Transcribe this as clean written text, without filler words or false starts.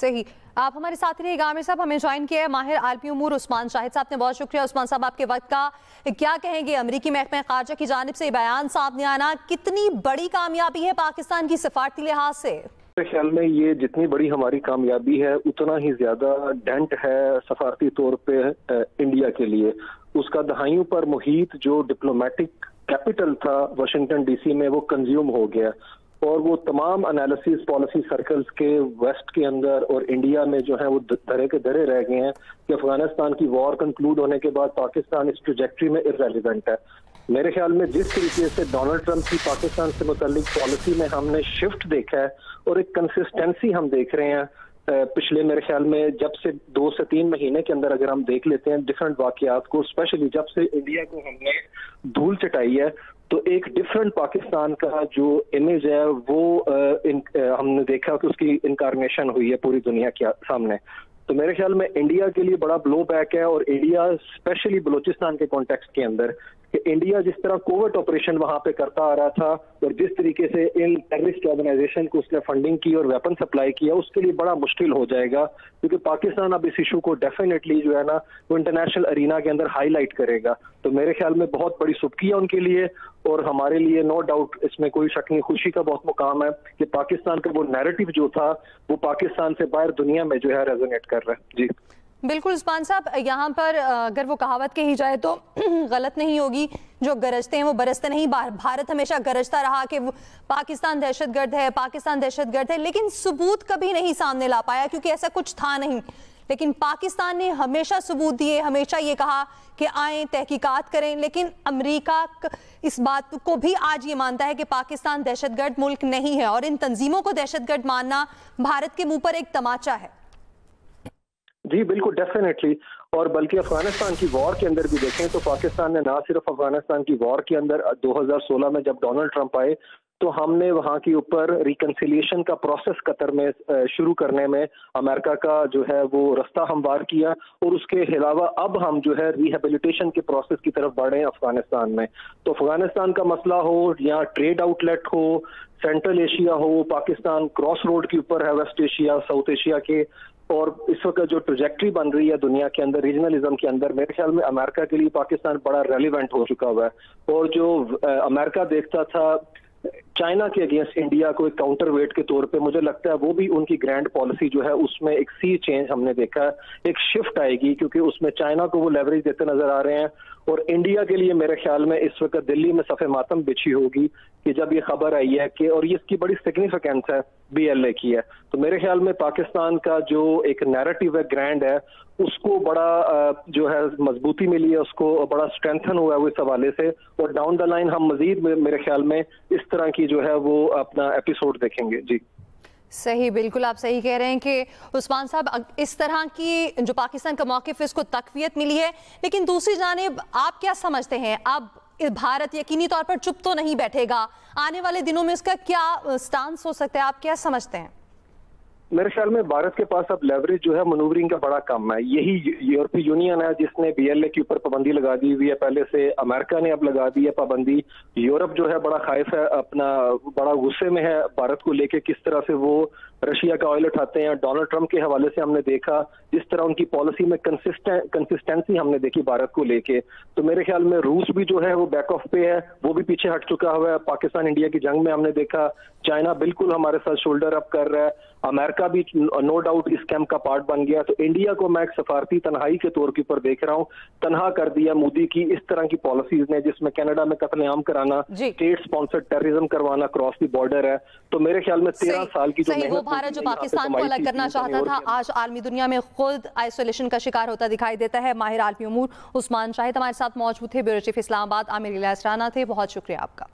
सही। आप हमारे साथ रहिएगा। आमिर साहब, हमें ज्वाइन किया है माहिर आलमी उमूर उस्मान शाहिद साहब ने, बहुत शुक्रिया उस्मान साहब आपके वक्त का। क्या कहेंगे अमरीकी महकमा खारजा की जानिब से बयान सामने आना कितनी बड़ी कामयाबी है पाकिस्तान की सफारती लिहाज से? मेरे ख्याल में ये जितनी बड़ी हमारी कामयाबी है उतना ही ज्यादा डेंट है सफारती तौर पे इंडिया के लिए। उसका दहाइयों पर मुहित जो डिप्लोमेटिक कैपिटल था वाशिंगटन डीसी में वो कंज्यूम हो गया और वो तमाम एनालिसिस पॉलिसी सर्कल्स के वेस्ट के अंदर और इंडिया में जो है वो धरे के धरे रह गए हैं कि अफगानिस्तान की वॉर कंक्लूड होने के बाद पाकिस्तान इस ट्रैजेक्टरी में इररेलेवेंट है। मेरे ख्याल में जिस तरीके से डोनाल्ड ट्रंप की पाकिस्तान से मुताल्लिक पॉलिसी में हमने शिफ्ट देखा है और एक कंसिस्टेंसी हम देख रहे हैं पिछले मेरे ख्याल में जब से 2 से 3 महीने के अंदर अगर हम देख लेते हैं डिफरेंट वाकयात को, स्पेशली जब से इंडिया को हमने धूल चटाई है तो एक डिफरेंट पाकिस्तान का जो इमेज है वो हमने देखा कि उसकी इनकारनेशन हुई है पूरी दुनिया के सामने। तो मेरे ख्याल में इंडिया के लिए बड़ा ब्लो बैक है और इंडिया स्पेशली बलूचिस्तान के कॉन्टेक्स्ट के अंदर कि इंडिया जिस तरह कोविड ऑपरेशन वहां पे करता आ रहा था और जिस तरीके से इन टेररिस्ट ऑर्गेनाइजेशन को उसने फंडिंग की और वेपन सप्लाई किया उसके लिए बड़ा मुश्किल हो जाएगा क्योंकि पाकिस्तान अब इस इशू को डेफिनेटली जो है ना वो इंटरनेशनल अरीना के अंदर हाईलाइट करेगा। तो मेरे ख्याल में बहुत बड़ी सुबकी उनके लिए और हमारे लिए नो डाउट इसमें कोई शक नहीं, खुशी का बहुत मुकाम है कि पाकिस्तान का वो नैरेटिव जो था वो पाकिस्तान से बाहर दुनिया में जो है रेजोनेट कर रहा है। जी बिल्कुल उस्मान साहब, यहाँ पर अगर वो कहावत कही जाए तो गलत नहीं होगी, जो गरजते हैं वो बरसते नहीं। भारत हमेशा गरजता रहा कि पाकिस्तान दहशतगर्द है, पाकिस्तान दहशतगर्द है, लेकिन सबूत कभी नहीं सामने ला पाया क्योंकि ऐसा कुछ था नहीं। लेकिन पाकिस्तान ने हमेशा सबूत दिए, हमेशा ये कहा कि आए तहकीकात करें, लेकिन अमेरिका इस बात को भी आज ये मानता है कि पाकिस्तान दहशतगर्द मुल्क नहीं है और इन तंजीमों को दहशतगर्द मानना भारत के मुंह पर एक तमाचा है। जी बिल्कुल डेफिनेटली, और बल्कि अफगानिस्तान की वॉर के अंदर भी देखें तो पाकिस्तान ने ना सिर्फ अफगानिस्तान की वॉर के अंदर 2016 में जब डोनाल्ड ट्रंप आए तो हमने वहां के ऊपर रिकंसिलिएशन का प्रोसेस कतर में शुरू करने में अमेरिका का जो है वो रास्ता हमवार किया और उसके अलावा अब हम जो है रिहेबिलिटेशन के प्रोसेस की तरफ बढ़े हैं अफगानिस्तान में। तो अफगानिस्तान का मसला हो या ट्रेड आउटलेट हो, सेंट्रल एशिया हो, पाकिस्तान क्रॉस रोड के ऊपर है वेस्ट एशिया साउथ एशिया के, और इस वक्त जो ट्रैजेक्टरी बन रही है दुनिया के अंदर रीजनलिज्म के अंदर, मेरे ख्याल में अमेरिका के लिए पाकिस्तान बड़ा रेलिवेंट हो चुका हुआ है। और जो अमेरिका देखता था चाइना के अगेंस्ट इंडिया को एक काउंटर वेट के तौर पे, मुझे लगता है वो भी उनकी ग्रैंड पॉलिसी जो है उसमें एक सी चेंज हमने देखा है, एक शिफ्ट आएगी क्योंकि उसमें चाइना को वो लेवरेज देते नजर आ रहे हैं। और इंडिया के लिए मेरे ख्याल में इस वक्त दिल्ली में सफ़े मातम बिछी होगी कि जब ये खबर आई है कि, और ये इसकी बड़ी सिग्निफिकेंस है BLA की है, तो मेरे ख्याल में पाकिस्तान का जो एक नैरेटिव है ग्रैंड है उसको बड़ा जो है मजबूती मिली है, उसको बड़ा स्ट्रेंथन हुआ है वो इस हवाले से, और डाउन द लाइन हम मजीद मेरे ख्याल में इस तरह की जो है वो अपना एपिसोड देखेंगे। जी सही, बिल्कुल आप सही कह रहे हैं कि उस्मान साहब इस तरह की जो पाकिस्तान का मौक़िफ़ इसको तक़वियत मिली है। लेकिन दूसरी जानिब आप क्या समझते हैं, अब भारत यकीनी तौर पर चुप तो नहीं बैठेगा, आने वाले दिनों में इसका क्या स्टांस हो सकता है, आप क्या समझते हैं? मेरे ख्याल में भारत के पास अब लेवरेज जो है मनूवरिंग का बड़ा कम है। यही यूरोपीय यूनियन है जिसने BLA के ऊपर पाबंदी लगा दी हुई है पहले से, अमेरिका ने अब लगा दी है पाबंदी, यूरोप जो है बड़ा खाइफ है, अपना बड़ा गुस्से में है भारत को लेके किस तरह से वो रशिया का ऑयल उठाते हैं। डोनाल्ड ट्रंप के हवाले से हमने देखा जिस तरह उनकी पॉलिसी में कंसिस्टेंसी हमने देखी भारत को लेके। तो मेरे ख्याल में रूस भी जो है वो बैक ऑफ पे है, वो भी पीछे हट चुका हुआ है। पाकिस्तान इंडिया की जंग में हमने देखा चाइना बिल्कुल हमारे साथ शोल्डर अप कर रहा है, अमेरिका भी नो डाउट इस कैंप का पार्ट बन गया। तो इंडिया को मैं एक सफारती तन्हाई के तौर के ऊपर देख रहा हूँ, तनहा कर दिया मोदी की इस तरह की पॉलिसीज ने जिसमें कनाडा में कत्लेआम कराना, स्टेट स्पॉन्सर्ड टेररिज्म करवाना क्रॉस द बॉर्डर है। तो मेरे ख्याल में 13 साल की जो मेहनत भारत जो पाकिस्तान को अलग करना चाहता था आज आलमी दुनिया में खुद आइसोलेशन का शिकार होता दिखाई देता है। माहिर आलमी उमूर उस्मान शाहिद हमारे साथ मौजूद थे, ब्यूरो चीफ इस्लामाबाद आमिर इलियास राना थे, बहुत शुक्रिया आपका।